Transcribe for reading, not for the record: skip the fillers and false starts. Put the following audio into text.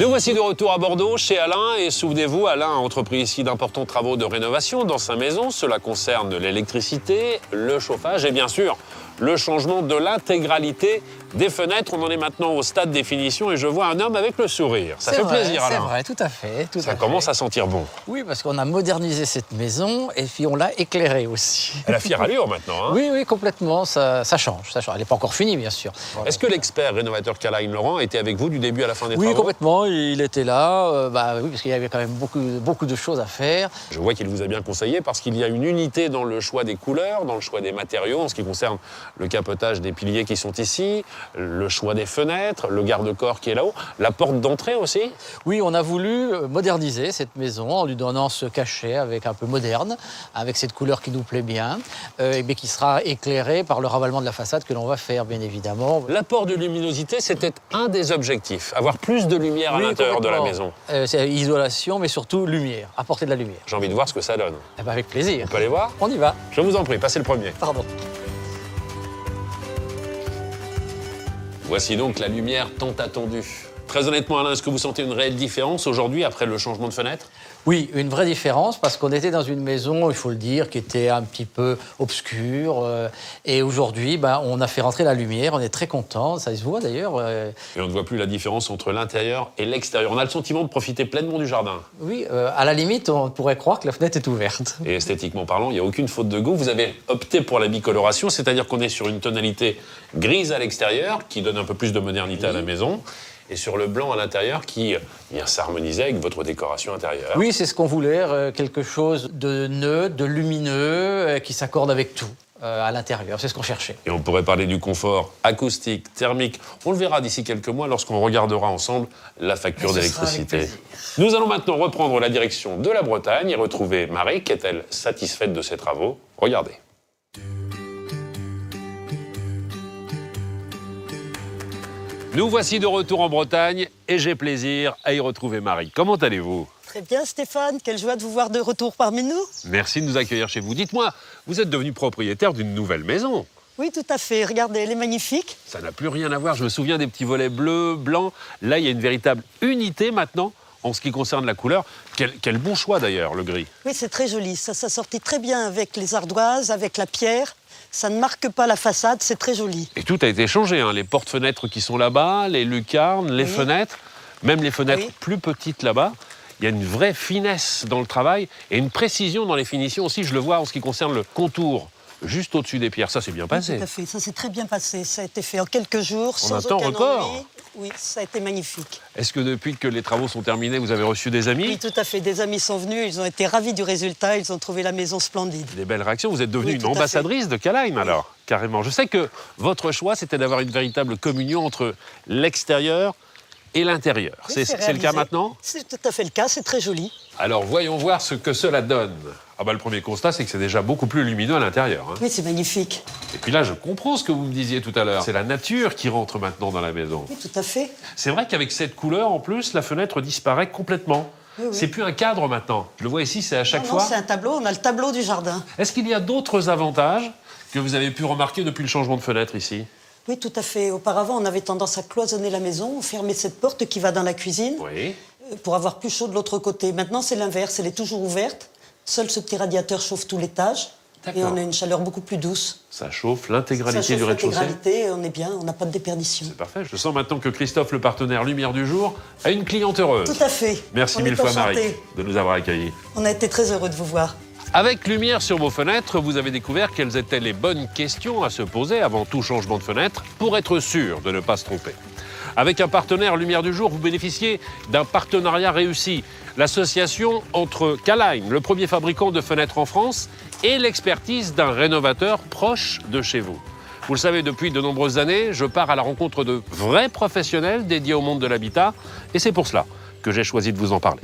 Nous voici de retour à Bordeaux, chez Alain. Et souvenez-vous, Alain a entrepris ici d'importants travaux de rénovation dans sa maison. Cela concerne l'électricité, le chauffage et bien sûr le changement de l'intégralité des fenêtres. On en est maintenant au stade des finitions et je vois un homme avec le sourire. Ça fait plaisir, Alain. C'est vrai, tout à fait. Ça commence à sentir bon. Oui, parce qu'on a modernisé cette maison et puis on l'a éclairée aussi. Elle a fière allure maintenant. Hein. Oui, complètement. Ça change. Elle n'est pas encore finie, bien sûr. Est-ce que l'expert rénovateur Karl-Heinz Laurent était avec vous du début à la fin des travaux? Oui, complètement. Il était là. Oui, parce qu'il y avait quand même beaucoup de choses à faire. Je vois qu'il vous a bien conseillé parce qu'il y a une unité dans le choix des couleurs, dans le choix des matériaux, en ce qui concerne le capotage des piliers qui sont ici, le choix des fenêtres, le garde-corps qui est là-haut, la porte d'entrée aussi. Oui, on a voulu moderniser cette maison en lui donnant ce cachet avec un peu moderne, avec cette couleur qui nous plaît bien, mais qui sera éclairée par le ravalement de la façade que l'on va faire, bien évidemment. L'apport de luminosité, c'était un des objectifs, avoir plus de lumière à l'intérieur de la maison. C'est isolation, mais surtout lumière, apporter de la lumière. J'ai envie de voir ce que ça donne. Eh ben avec plaisir. On peut aller voir? On y va. Je vous en prie, passez le premier. Pardon. Voici donc la lumière tant attendue. Très honnêtement, Alain, est-ce que vous sentez une réelle différence aujourd'hui après le changement de fenêtre? Oui, une vraie différence parce qu'on était dans une maison, il faut le dire, qui était un petit peu obscure. Et aujourd'hui, on a fait rentrer la lumière, on est très contents, ça se voit d'ailleurs. Et on ne voit plus la différence entre l'intérieur et l'extérieur. On a le sentiment de profiter pleinement du jardin. Oui, à la limite, on pourrait croire que la fenêtre est ouverte. Et esthétiquement parlant, il n'y a aucune faute de goût. Vous avez opté pour la bicoloration, c'est-à-dire qu'on est sur une tonalité grise à l'extérieur, qui donne un peu plus de modernité à la maison, et sur le blanc à l'intérieur qui vient s'harmoniser avec votre décoration intérieure. Oui, c'est ce qu'on voulait, quelque chose de neutre, de lumineux, qui s'accorde avec tout à l'intérieur. C'est ce qu'on cherchait. Et on pourrait parler du confort acoustique, thermique. On le verra d'ici quelques mois lorsqu'on regardera ensemble la facture d'électricité. Nous allons maintenant reprendre la direction de la Bretagne et retrouver Marie. Qu'est-elle satisfaite de ses travaux? Regardez. Nous voici de retour en Bretagne et j'ai plaisir à y retrouver Marie. Comment allez-vous? Très bien Stéphane, quelle joie de vous voir de retour parmi nous. Merci de nous accueillir chez vous. Dites-moi, vous êtes devenu propriétaire d'une nouvelle maison? Oui, tout à fait, regardez, elle est magnifique. Ça n'a plus rien à voir, je me souviens des petits volets bleus, blancs. Là, il y a une véritable unité maintenant en ce qui concerne la couleur. Quel bon choix d'ailleurs, le gris. Oui, c'est très joli, ça sortit très bien avec les ardoises, avec la pierre. Ça ne marque pas la façade, c'est très joli. Et tout a été changé, hein. Les portes-fenêtres qui sont là-bas, les lucarnes, les fenêtres, même les fenêtres plus petites là-bas. Il y a une vraie finesse dans le travail et une précision dans les finitions aussi. Je le vois en ce qui concerne le contour, juste au-dessus des pierres. Ça, c'est bien passé. Oui, tout à fait, ça s'est très bien passé. Ça a été fait en quelques jours, sans un temps aucun record. ennui. Oui, ça a été magnifique. Est-ce que depuis que les travaux sont terminés, vous avez reçu des amis? Oui, tout à fait. Des amis sont venus, ils ont été ravis du résultat, ils ont trouvé la maison splendide. Des belles réactions. Vous êtes devenue Oui, une tout à fait. ambassadrice de Karl-Heinz, alors, carrément. Je sais que votre choix, c'était d'avoir une véritable communion entre l'extérieur et l'intérieur. Oui, C'est le cas maintenant? C'est tout à fait le cas, c'est très joli. Alors, voyons voir ce que cela donne. Le premier constat, c'est que c'est déjà beaucoup plus lumineux à l'intérieur. Hein. Oui, c'est magnifique. Et puis là, je comprends ce que vous me disiez tout à l'heure. C'est la nature qui rentre maintenant dans la maison. Oui, tout à fait. C'est vrai qu'avec cette couleur, en plus, la fenêtre disparaît complètement. Oui. C'est plus un cadre maintenant. Je le vois ici, c'est à chaque Non, fois. c'est un tableau, on a le tableau du jardin. Est-ce qu'il y a d'autres avantages que vous avez pu remarquer depuis le changement de fenêtre ici? Oui, tout à fait. Auparavant, on avait tendance à cloisonner la maison, on fermait cette porte qui va dans la cuisine Oui. pour avoir plus chaud de l'autre côté. Maintenant, c'est l'inverse, elle est toujours ouverte. Seul ce petit radiateur chauffe tout l'étage et on a une chaleur beaucoup plus douce. Ça chauffe l'intégralité du rez-de-chaussée. L'intégralité, on est bien, on n'a pas de déperdition. C'est parfait. Je sens maintenant que Christophe, le partenaire Lumière du Jour, a une cliente heureuse. Tout à fait. Merci On mille est fois, enchantés. Marie, de nous avoir accueillis. On a été très heureux de vous voir. Avec Lumière sur vos fenêtres, vous avez découvert quelles étaient les bonnes questions à se poser avant tout changement de fenêtre pour être sûr de ne pas se tromper. Avec un partenaire Lumière du Jour, vous bénéficiez d'un partenariat réussi. L'association entre Karl-Heinz, le premier fabricant de fenêtres en France, et l'expertise d'un rénovateur proche de chez vous. Vous le savez, depuis de nombreuses années, je pars à la rencontre de vrais professionnels dédiés au monde de l'habitat, et c'est pour cela que j'ai choisi de vous en parler.